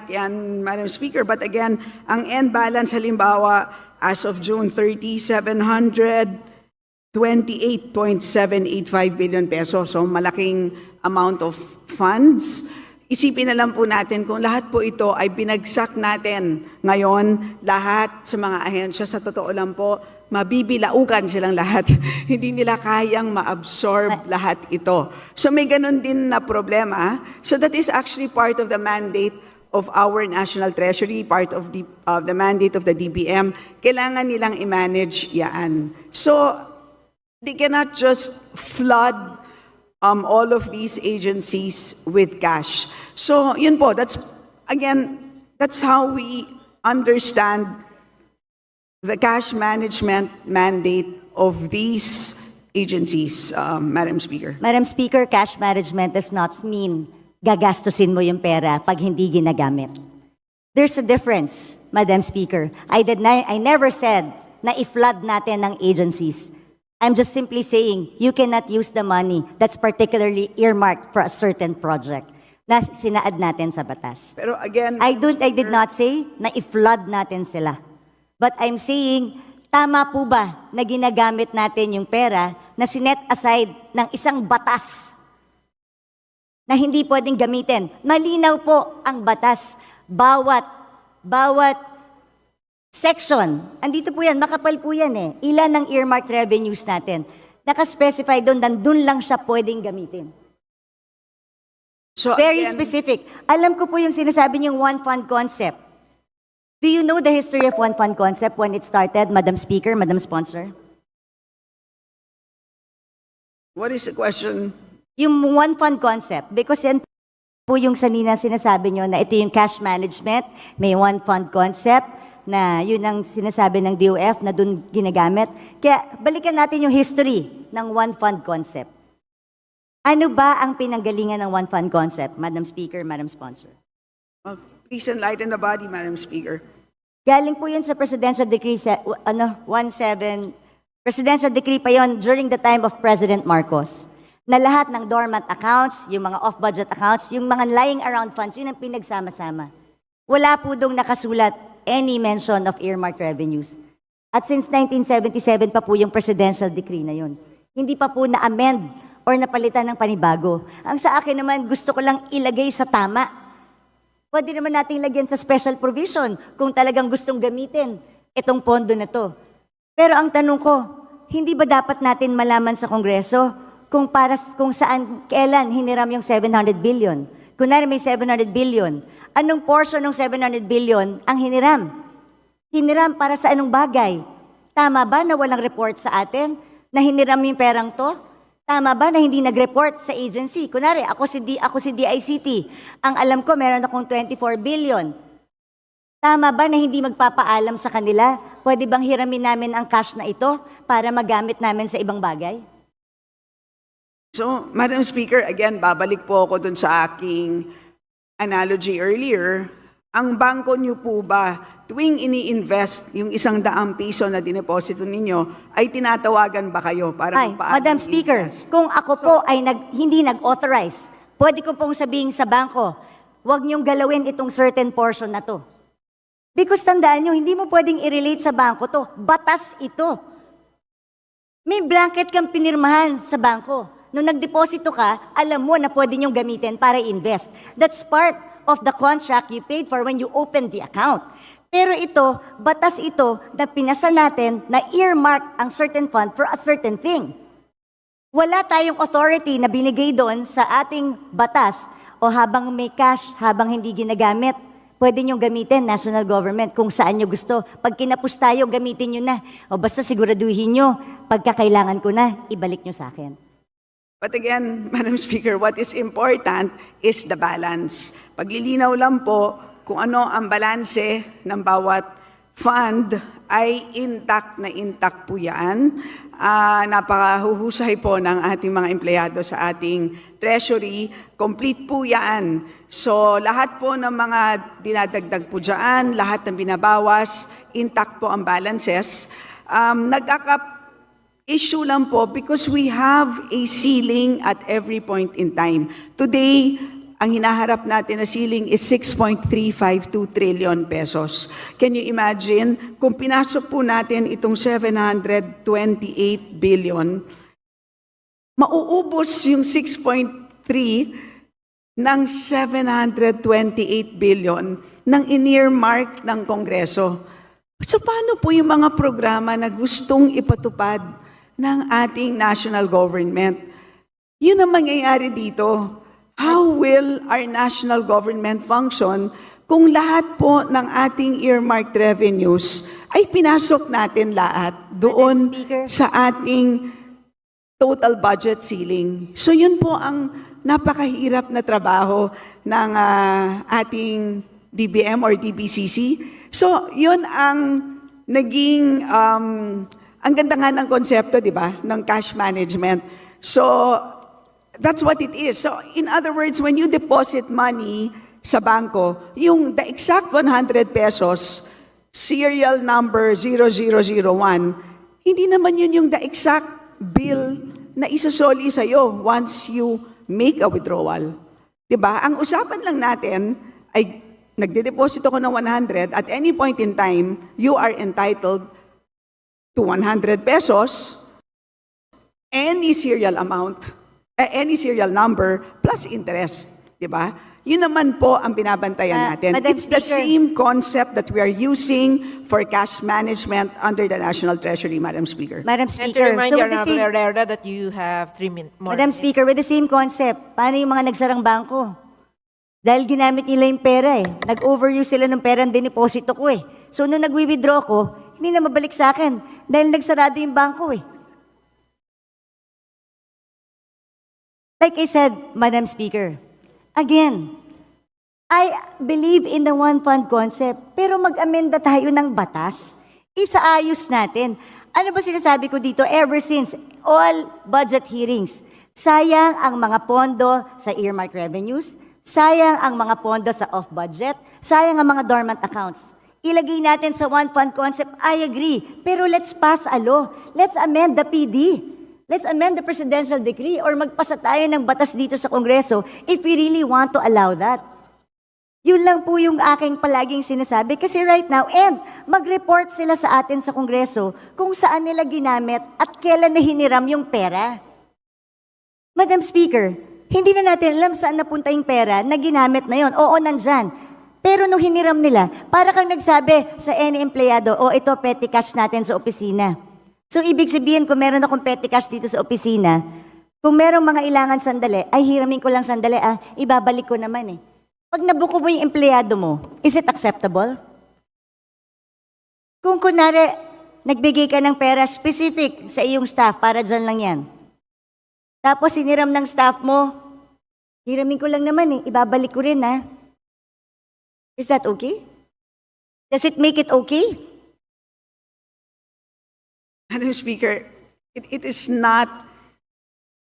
yan, Madam Speaker. But again, ang end balance halimbawa as of June 30, 728.785 billion pesos. So malaking amount of funds. Isipin na lang po natin kung lahat po ito ay binagsak natin ngayon, lahat sa mga ahensya, sa totoo lang po, mabibilaukan silang lahat. Hindi nila kayang ma-absorb lahat ito. So may ganun din na problema. So that is actually part of the mandate of our National Treasury, part of the mandate of the DBM. Kailangan nilang i-manage yan. So they cannot just flood all of these agencies with cash. So yun po, that's how we understand the cash management mandate of these agencies, Madam Speaker. Madam Speaker, cash management does not mean gagastusin mo yung pera pag hindi ginagamit. There's a difference, Madam Speaker. I never said na i-flood natin ng agencies. I'm just simply saying you cannot use the money that's particularly earmarked for a certain project na sinaad natin sa batas. Pero again, I did not say na i-flood natin sila. But I'm saying, tama po ba na ginagamit natin yung pera na sinet aside ng isang batas na hindi pwedeng gamitin? Malinaw po ang batas. Bawat section, andito po yan, makapal po yan eh. Ilan ng earmarked revenues natin. Nakaspecify doon, nandun lang siya pwedeng gamitin. So Very again, specific. Alam ko po yung sinasabi niyong one fund concept. Do you know the history of one fund concept when it started, Madam Speaker, Madam Sponsor? what is the question? Yung one fund concept, because yan po yung sanina sinasabi niyo na ito yung cash management, may one fund concept, na yun ang sinasabi ng DOF na dun ginagamit. Kaya balikan natin yung history ng one fund concept. Ano ba ang pinanggalingan ng one fund concept, Madam Speaker, Madam Sponsor? Please enlighten the body, Madam Speaker. Galing po yun sa Presidential Decree 17, Presidential Decree pa yon during the time of President Marcos, na lahat ng dormant accounts, yung mga off-budget accounts, yung mga lying around funds, yun ang pinagsama-sama. Wala po dong nakasulat any mention of earmarked revenues. At since 1977 pa po yung Presidential Decree na yun. Hindi pa po na-amend or napalitan ng panibago. Ang sa akin naman, gusto ko lang ilagay sa tama. Pwede naman nating lagyan sa special provision kung talagang gustong gamitin itong pondo na to. Pero ang tanong ko, hindi ba dapat natin malaman sa Kongreso kung saan, kailan hiniram yung 700 billion? Kunwari may 700 billion, anong portion ng 700 billion ang hiniram? Hiniram para sa anong bagay? Tama ba na walang report sa atin na hiniram yung perang to? Tama ba na hindi nag-report sa agency? Kunwari, ako si DICT. Ang alam ko, meron akong 24 billion. Tama ba na hindi magpapaalam sa kanila? Pwede bang hiramin namin ang cash na ito para magamit namin sa ibang bagay? So, Madam Speaker, again, babalik po ako dun sa aking analogy earlier. Ang bangko niyo po ba, tuwing ini-invest yung 100 piso na dineposito ninyo, ay tinatawagan ba kayo para Madam Speaker, kung ako po ay hindi nag-authorize, pwede ko pong sabihin sa bangko, huwag niyong galawin itong certain portion na to. Because tandaan niyo, hindi mo pwedeng i-relate sa bangko to. Batas ito. May blanket kang pinirmahan sa bangko. Nung nagdeposito ka, alam mo na pwede niyong gamitin para invest. That's part of the contract you paid for when you opened the account. Pero ito, batas ito na pinasa natin na earmark ang certain fund for a certain thing. Wala tayong authority na binigay doon sa ating batas o habang may cash, habang hindi ginagamit, pwede niyong gamitin, national government, kung saan niyo gusto. Pag kinapos tayo, gamitin niyo na. O basta siguraduhin niyo, pagkakailangan ko na, ibalik niyo sa akin. But again, Madam Speaker, what is important is the balance. Paglilinaw lang po kung ano ang balanse ng bawat fund ay intact na intact po yan. Napakahuhusay po ng ating mga empleyado sa ating treasury. Complete po yan. So lahat po ng mga dinadagdag po dyan, lahat ng binabawas, intact po ang balances. Issue lang po because we have a ceiling at every point in time. Today, ang hinaharap natin na ceiling is 6.352 trillion pesos. Can you imagine, kung pinasok po natin itong 728 billion, mauubos yung 6.3 ng 728 billion ng in-earmark ng Kongreso. So paano po yung mga programa na gustong ipatupad ng ating national government? Yun ang mangyayari dito. How will our national government function kung lahat po ng ating earmarked revenues ay pinasok natin lahat doon Madam Speaker. sa ating total budget ceiling? So yun po ang napakahirap na trabaho ng ating DBM or DBCC. So yun ang naging, ang ganda nga ng konsepto, di ba, ng cash management. So that's what it is. So in other words, when you deposit money sa bangko, yung the exact 100 pesos, serial number 0001, hindi naman yun yung the exact bill na isasoli sa'yo once you make a withdrawal. Diba? Ang usapan lang natin ay nagde-deposit ako ng 100, at any point in time, you are entitled to 100 pesos, any serial amount, any serial number, plus interest. Diba? Yun naman po ang binabantayan natin. Madam It's the Speaker. same concept that we are using for cash management under the National Treasury, Madam Speaker. Madam And to Speaker, remind so you, with the Honorable same, Herrera, that you have 3 more Madam minutes. Speaker, with the same concept, paano yung mga nagsarang bangko? Dahil ginamit nila yung pera eh. Nag-overuse sila ng pera ng diniposito ko eh. So nung nag-withdraw ko, hindi na mabalik sa akin dahil nagsarado yung bangko eh. Like I said, Madam Speaker, again, I believe in the one fund concept, pero mag-amenda tayo ng batas. Isaayos natin. Ano ba sinasabi ko dito ever since all budget hearings? Sayang ang mga pondo sa earmark revenues, sayang ang mga pondo sa off-budget, sayang ang mga dormant accounts. Ilagay natin sa one fund concept, I agree. Pero let's pass a law. Let's amend the PD. Let's amend the presidential decree or magpasa tayo ng batas dito sa Kongreso if we really want to allow that. Yun lang po yung aking palaging sinasabi kasi right now, and mag-report sila sa atin sa Kongreso kung saan nila ginamit at kailan na hiniram yung pera. Madam Speaker, hindi na natin alam saan napunta yung pera na ginamit na yon. Oo, nandyan. Pero nung hiniram nila, para kang nagsabi sa any empleyado, ito petty cash natin sa opisina. So, ibig sabihin, kung meron akong petty cash dito sa opisina, kung merong mga ilangan sandali, ay hiramin ko lang sandali, ibabalik ko naman eh. Pag nabuko mo yung empleyado mo, is it acceptable? Kung kunwari, nagbigay ka ng pera specific sa iyong staff, para dyan lang yan. Tapos hiniram ng staff mo, hiramin ko lang naman eh, ibabalik ko rin ha. Is that okay? Does it make it okay? Madam Speaker, it is not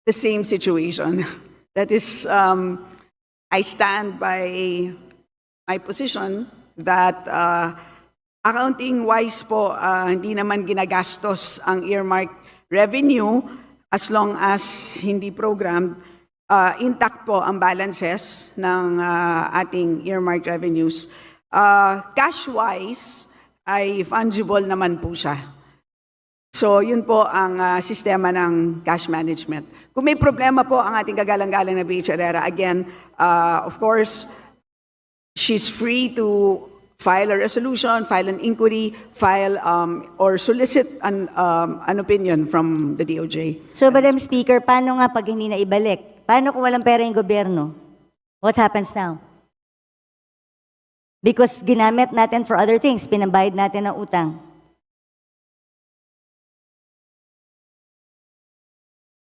the same situation. That is, I stand by my position that accounting-wise po, hindi naman ginagastos ang earmark revenue as long as hindi programmed. Intact po ang balances ng ating earmark revenues. Cash-wise, ay fungible naman po siya. So, yun po ang sistema ng cash management. Kung may problema po ang ating kagalang-galang na BH Herrera, again, of course, she's free to file a resolution, file an inquiry, file or solicit an opinion from the DOJ. So, Madam Speaker, paano nga pag hindi na ibalik? Paano kung walang pera yung gobyerno? What happens now? Because ginamit natin for other things, pinambayad natin ng utang.